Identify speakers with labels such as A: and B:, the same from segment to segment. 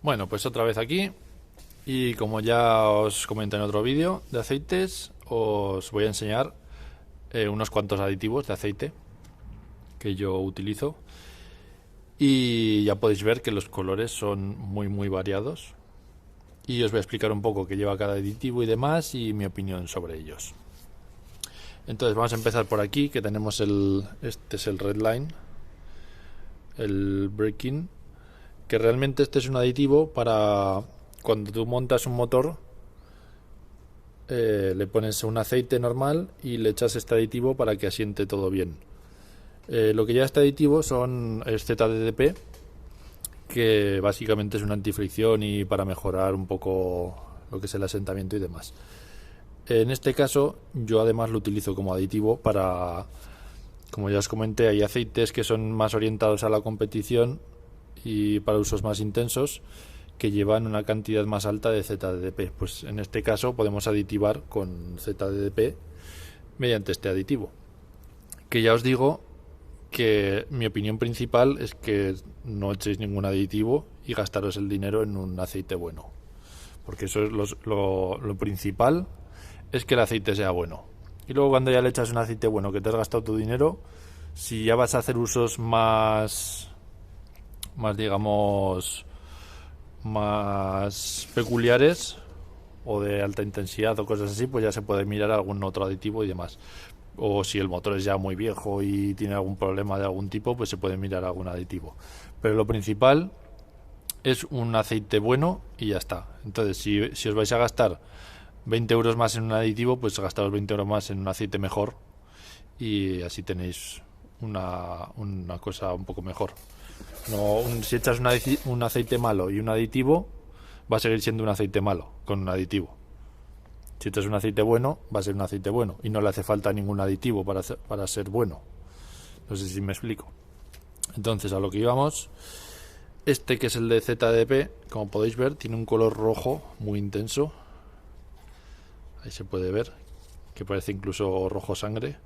A: Bueno, pues otra vez aquí, y como ya os comenté en otro vídeo de aceites, os voy a enseñar unos cuantos aditivos de aceite que yo utilizo, y ya podéis ver que los colores son muy variados, y os voy a explicar un poco qué lleva cada aditivo y demás, y mi opinión sobre ellos. Entonces vamos a empezar por aquí, que tenemos este es el Redline, el Breaking, que realmente este es un aditivo para cuando tú montas un motor, le pones un aceite normal y le echas este aditivo para que asiente todo bien. Lo que lleva este aditivo es ZDDP, que básicamente es una antifricción y para mejorar un poco lo que es el asentamiento y demás. En este caso yo además lo utilizo como aditivo para, como ya os comenté, hay aceites que son más orientados a la competición y para usos más intensos, que llevan una cantidad más alta de ZDDP. Pues en este caso podemos aditivar con ZDDP mediante este aditivo, que ya os digo que mi opinión principal es que no echéis ningún aditivo y gastaros el dinero en un aceite bueno, porque eso es lo principal, es que el aceite sea bueno. Y luego cuando ya le echas un aceite bueno, que te has gastado tu dinero, si ya vas a hacer usos más digamos más peculiares o de alta intensidad o cosas así, pues ya se puede mirar algún otro aditivo y demás. O si el motor es ya muy viejo y tiene algún problema de algún tipo, pues se puede mirar algún aditivo. Pero lo principal es un aceite bueno y ya está. Entonces, si os vais a gastar 20 euros más en un aditivo, pues gastaros 20 euros más en un aceite mejor y así tenéis una cosa un poco mejor. No, si echas un aceite malo y un aditivo, va a seguir siendo un aceite malo con un aditivo. Si echas un aceite bueno, va a ser un aceite bueno y no le hace falta ningún aditivo para ser bueno. No sé si me explico. Entonces, a lo que íbamos, este que es el de ZDP, como podéis ver, tiene un color rojo muy intenso. Ahí se puede ver que parece incluso rojo sangre,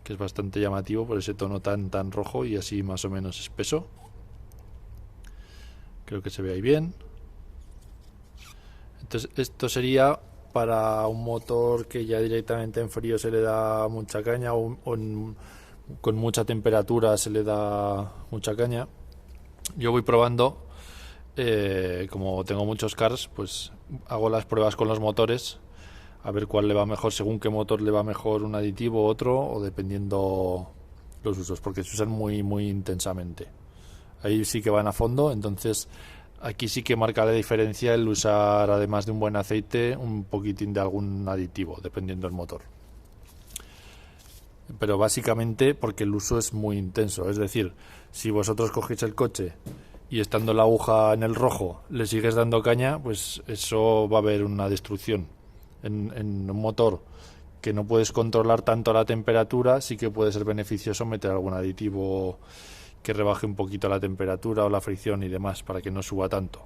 A: que es bastante llamativo por ese tono tan rojo y así más o menos espeso. Creo que se ve ahí bien. Entonces esto sería para un motor que ya directamente en frío se le da mucha caña o con mucha temperatura se le da mucha caña. Yo voy probando, como tengo muchos cars, pues hago las pruebas con los motores a ver cuál le va mejor, según qué motor le va mejor un aditivo u otro, o dependiendo los usos, porque se usan muy intensamente. Ahí sí que van a fondo, entonces aquí sí que marca la diferencia el usar, además de un buen aceite, un poquitín de algún aditivo, dependiendo del motor. Pero básicamente porque el uso es muy intenso, es decir, si vosotros cogéis el coche y estando la aguja en el rojo le sigues dando caña, pues eso va a haber una destrucción. En un motor que no puedes controlar tanto la temperatura, sí que puede ser beneficioso meter algún aditivo que rebaje un poquito la temperatura o la fricción y demás, para que no suba tanto,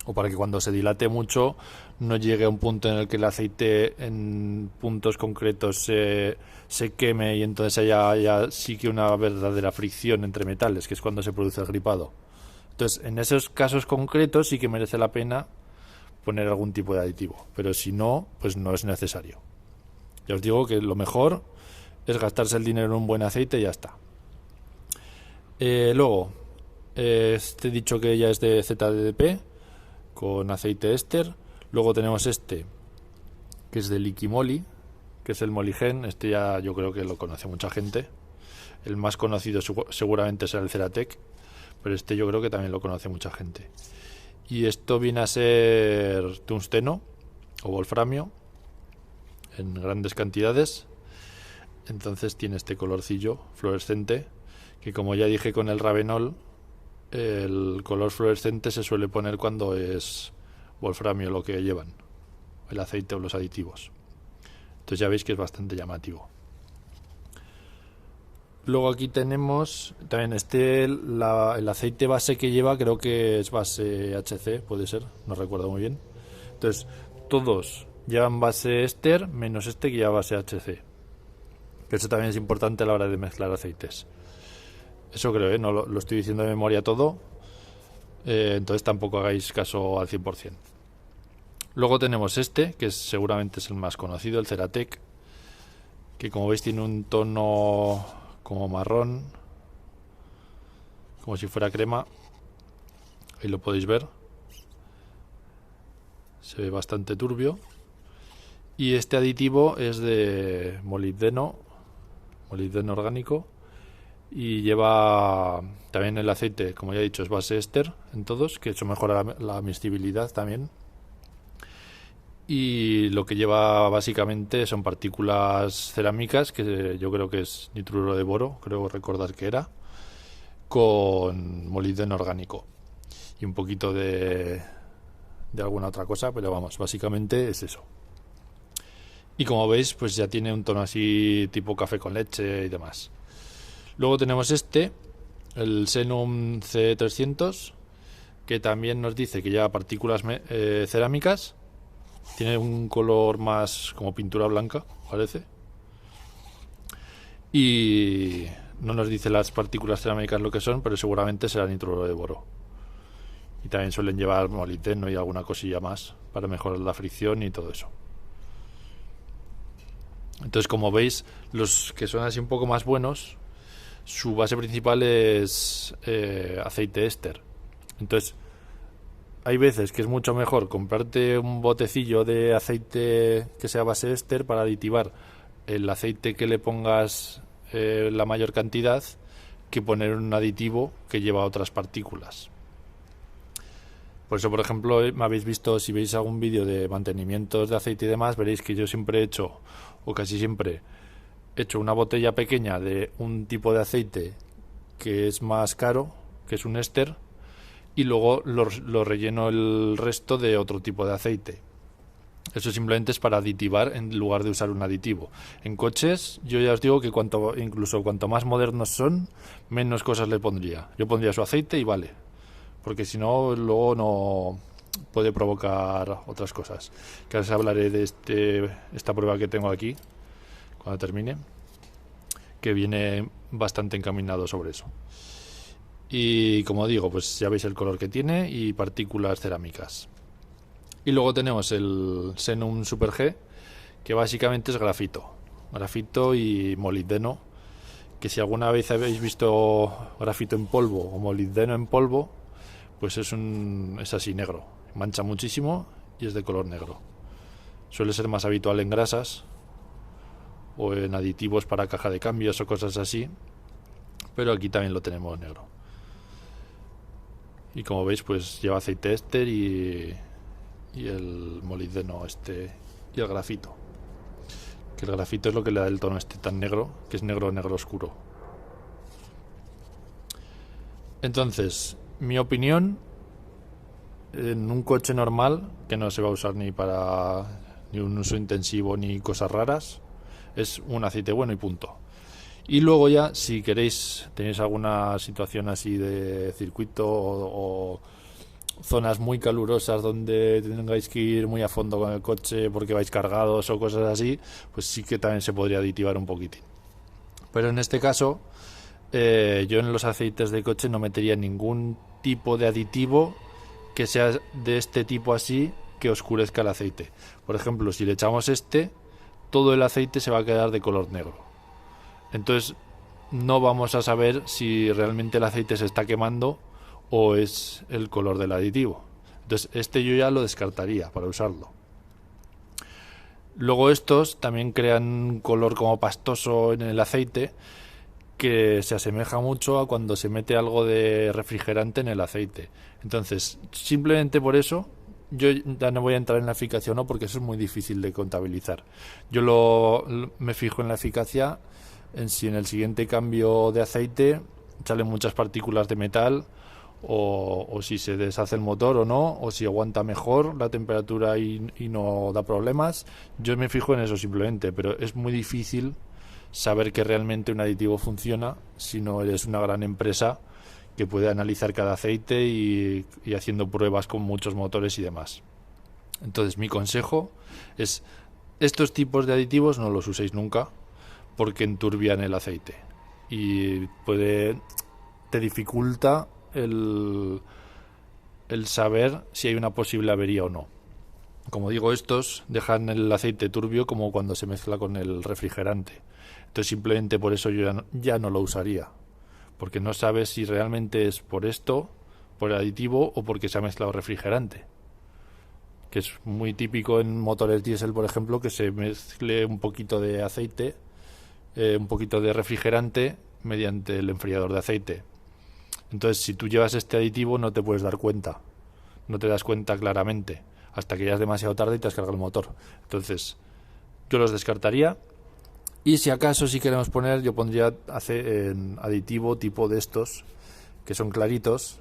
A: o para que cuando se dilate mucho no llegue a un punto en el que el aceite en puntos concretos se queme y entonces haya sí que una verdadera fricción entre metales, que es cuando se produce el gripado. Entonces, en esos casos concretos sí que merece la pena poner algún tipo de aditivo, pero si no, pues no es necesario. Ya os digo que lo mejor es gastarse el dinero en un buen aceite y ya está. Luego, este dicho que ya es de ZDDP con aceite éster. Luego tenemos este que es de Liquimoli, que es el Moligen. Este ya yo creo que lo conoce mucha gente. El más conocido seguramente será el Ceratec, pero este yo creo que también lo conoce mucha gente. Y esto viene a ser tungsteno o wolframio en grandes cantidades. Entonces tiene este colorcillo fluorescente, que como ya dije con el Ravenol, el color fluorescente se suele poner cuando es wolframio lo que llevan, el aceite o los aditivos. Entonces ya veis que es bastante llamativo. Luego aquí tenemos también el aceite base que lleva, creo que es base HC, puede ser, no recuerdo muy bien. Entonces todos llevan base éster menos este que lleva base HC, que eso también es importante a la hora de mezclar aceites. Eso creo, no lo estoy diciendo de memoria todo, entonces tampoco hagáis caso al 100%. Luego tenemos este, que seguramente es el más conocido, el Ceratec, que como veis tiene un tono como marrón, como si fuera crema. Ahí lo podéis ver. Se ve bastante turbio. Y este aditivo es de molibdeno orgánico. Y lleva también el aceite, como ya he dicho, es base éster en todos, que eso mejora la miscibilidad también. Y lo que lleva básicamente son partículas cerámicas, que yo creo que es nitruro de boro, creo recordar que era, con molibdeno orgánico y un poquito de alguna otra cosa, pero vamos, básicamente es eso. Y como veis, pues ya tiene un tono así tipo café con leche y demás. Luego tenemos este, el Xenum C300, que también nos dice que lleva partículas cerámicas. Tiene un color más como pintura blanca, parece. Y no nos dice las partículas cerámicas lo que son, pero seguramente será nitruro de boro. Y también suelen llevar molibdeno y alguna cosilla más para mejorar la fricción y todo eso. Entonces, como veis, los que son así un poco más buenos, su base principal es aceite éster. Entonces, hay veces que es mucho mejor comprarte un botecillo de aceite que sea base éster para aditivar el aceite que le pongas la mayor cantidad, que poner un aditivo que lleva otras partículas. Por eso, por ejemplo, me habéis visto, si veis algún vídeo de mantenimientos de aceite y demás, veréis que yo siempre he hecho, o casi siempre he hecho una botella pequeña de un tipo de aceite que es más caro, que es un éster, y luego lo relleno el resto de otro tipo de aceite. Eso simplemente es para aditivar en lugar de usar un aditivo. En coches, yo ya os digo que incluso cuanto más modernos son, menos cosas le pondría. Yo pondría su aceite y vale, porque si no, luego no puede provocar otras cosas. Que ahora os hablaré de esta prueba que tengo aquí, cuando termine, que viene bastante encaminado sobre eso. Y como digo, pues ya veis el color que tiene y partículas cerámicas. Y luego tenemos el Xenum Super G, que básicamente es grafito y molibdeno, que si alguna vez habéis visto grafito en polvo o molibdeno en polvo, pues es así negro, mancha muchísimo y es de color negro. Suele ser más habitual en grasas o en aditivos para caja de cambios o cosas así, pero aquí también lo tenemos negro. Y como veis, pues lleva aceite éster y el molibdeno y el grafito, que el grafito es lo que le da el tono tan negro, que es negro oscuro. Entonces, mi opinión, en un coche normal, que no se va a usar ni para ni un uso intensivo ni cosas raras, es un aceite bueno y punto. Y luego ya, si tenéis alguna situación así de circuito o zonas muy calurosas donde tengáis que ir muy a fondo con el coche porque vais cargados o cosas así, pues sí que también se podría aditivar un poquitín. Pero en este caso, yo en los aceites de coche no metería ningún tipo de aditivo que sea de este tipo así, que oscurezca el aceite. Por ejemplo, si le echamos todo el aceite se va a quedar de color negro. Entonces no vamos a saber si realmente el aceite se está quemando o es el color del aditivo. Entonces yo ya lo descartaría para usarlo. Luego estos también crean un color como pastoso en el aceite, que se asemeja mucho a cuando se mete algo de refrigerante en el aceite. Entonces, simplemente por eso, yo ya no voy a entrar en la eficacia o no, porque eso es muy difícil de contabilizar. Yo me fijo en la eficacia, en si en el siguiente cambio de aceite salen muchas partículas de metal, o si se deshace el motor o no, o si aguanta mejor la temperatura y no da problemas. Yo me fijo en eso simplemente, pero es muy difícil saber que realmente un aditivo funciona si no eres una gran empresa que puede analizar cada aceite y haciendo pruebas con muchos motores y demás. Entonces mi consejo es: estos tipos de aditivos no los uséis nunca, porque enturbian el aceite y te dificulta el saber si hay una posible avería o no. Como digo, estos dejan el aceite turbio como cuando se mezcla con el refrigerante. Entonces simplemente por eso yo ya no lo usaría, porque no sabes si realmente es por esto, por el aditivo o porque se ha mezclado refrigerante, que es muy típico en motores diésel, por ejemplo, que se mezcle un poquito de aceite, un poquito de refrigerante mediante el enfriador de aceite. Entonces, si tú llevas este aditivo no te puedes dar cuenta, no te das cuenta claramente, hasta que ya es demasiado tarde y te has cargado el motor. Entonces, yo los descartaría. Y si acaso si queremos poner, yo pondría aditivo tipo de estos, que son claritos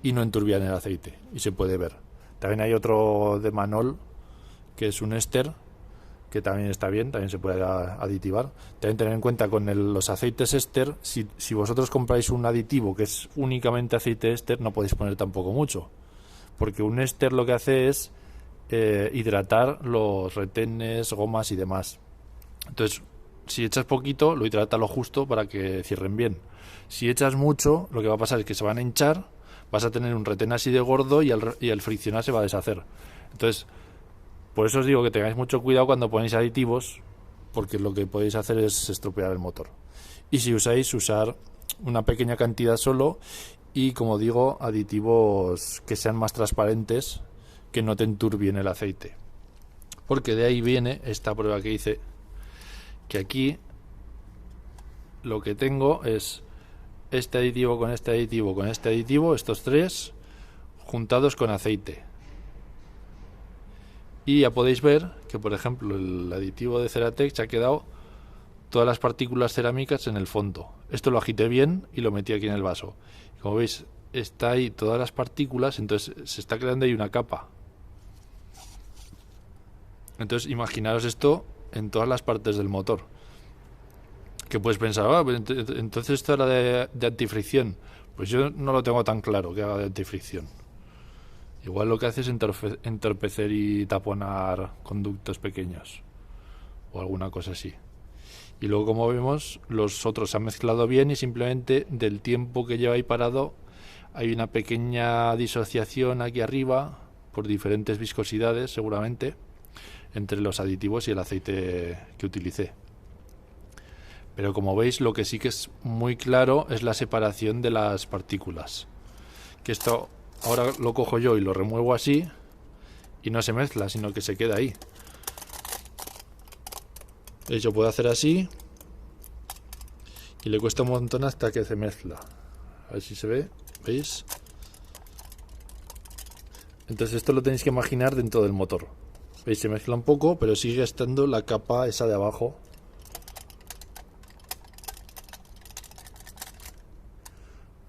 A: y no enturbian el aceite, y se puede ver. También hay otro de Manol, que es un éster, que también está bien, también se puede aditivar. También tener en cuenta con los aceites éster, si vosotros compráis un aditivo que es únicamente aceite éster, no podéis poner tampoco mucho, porque un éster lo que hace es hidratar los retenes, gomas y demás. Entonces, si echas poquito, lo hidrata lo justo para que cierren bien. Si echas mucho, lo que va a pasar es que se van a hinchar, vas a tener un retén así de gordo y el friccionar se va a deshacer. Entonces, por eso os digo que tengáis mucho cuidado cuando ponéis aditivos, porque lo que podéis hacer es estropear el motor. Y si usáis, usar una pequeña cantidad solo y, como digo, aditivos que sean más transparentes, que no te enturbien el aceite. Porque de ahí viene esta prueba que hice, que aquí lo que tengo es este aditivo con este aditivo con este aditivo, estos tres juntados con aceite. Y ya podéis ver que, por ejemplo, el aditivo de Ceratec se ha quedado todas las partículas cerámicas en el fondo. Esto lo agité bien y lo metí aquí en el vaso. Como veis, está ahí todas las partículas, entonces se está creando ahí una capa. Entonces imaginaros esto en todas las partes del motor. Que puedes pensar, entonces esto era de antifricción. Pues yo no lo tengo tan claro que haga de antifricción. Igual lo que hace es entorpecer y taponar conductos pequeños o alguna cosa así. Y luego, como vemos, los otros se han mezclado bien y simplemente del tiempo que lleva ahí parado hay una pequeña disociación aquí arriba por diferentes viscosidades seguramente entre los aditivos y el aceite que utilicé. Pero como veis, lo que sí que es muy claro es la separación de las partículas. Que esto ahora lo cojo yo y lo remuevo así y no se mezcla, sino que se queda ahí. Yo puedo hacer así y le cuesta un montón hasta que se mezcla. A ver si se ve, ¿veis? Entonces esto lo tenéis que imaginar dentro del motor. ¿Veis? Se mezcla un poco, pero sigue estando la capa esa de abajo.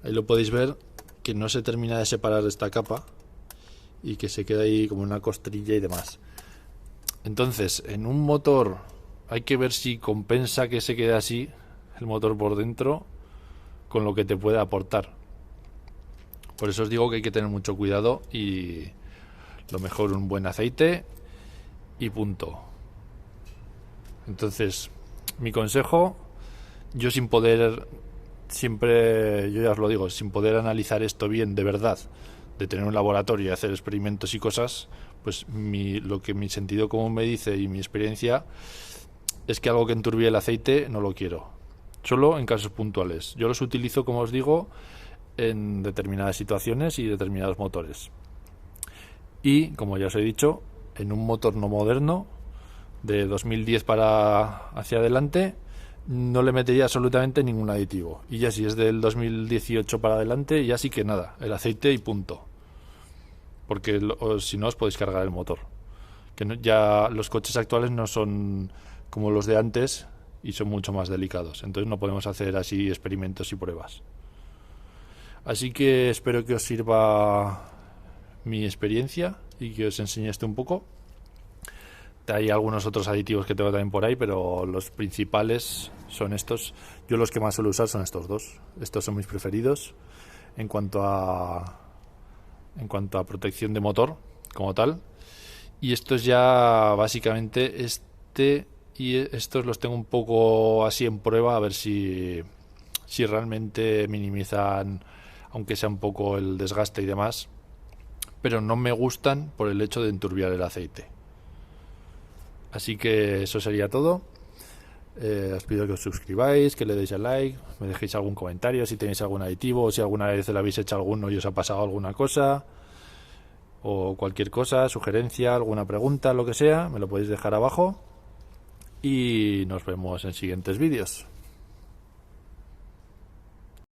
A: Ahí lo podéis ver, que no se termina de separar esta capa y que se queda ahí como una costrilla y demás. Entonces, en un motor hay que ver si compensa que se quede así el motor por dentro con lo que te puede aportar. Por eso os digo que hay que tener mucho cuidado y lo mejor un buen aceite y punto. Entonces, mi consejo, yo sin poder, siempre, yo ya os lo digo, sin poder analizar esto bien de verdad, de tener un laboratorio y hacer experimentos y cosas, pues lo que mi sentido común me dice y mi experiencia es que algo que enturbie el aceite no lo quiero. Solo en casos puntuales. Yo los utilizo, como os digo, en determinadas situaciones y determinados motores. Y, como ya os he dicho, en un motor no moderno, de 2010 para hacia adelante, no le metería absolutamente ningún aditivo. Y ya si es del 2018 para adelante, ya sí que nada, el aceite y punto. Porque si no os podéis cargar el motor. Que ya los coches actuales no son como los de antes y son mucho más delicados. Entonces no podemos hacer así experimentos y pruebas. Así que espero que os sirva mi experiencia y que os enseñe esto un poco. Hay algunos otros aditivos que tengo también por ahí, pero los principales son estos. Yo los que más suelo usar son estos dos. Estos son mis preferidos en cuanto a protección de motor como tal. Y estos ya básicamente y estos los tengo un poco así en prueba a ver si realmente minimizan, aunque sea un poco el desgaste y demás. pero no me gustan por el hecho de enturbiar el aceite. Así que eso sería todo. Os pido que os suscribáis, que le deis al like, me dejéis algún comentario si tenéis algún aditivo, o si alguna vez le habéis hecho alguno y os ha pasado alguna cosa, o cualquier cosa, sugerencia, alguna pregunta, lo que sea, me lo podéis dejar abajo y nos vemos en siguientes vídeos.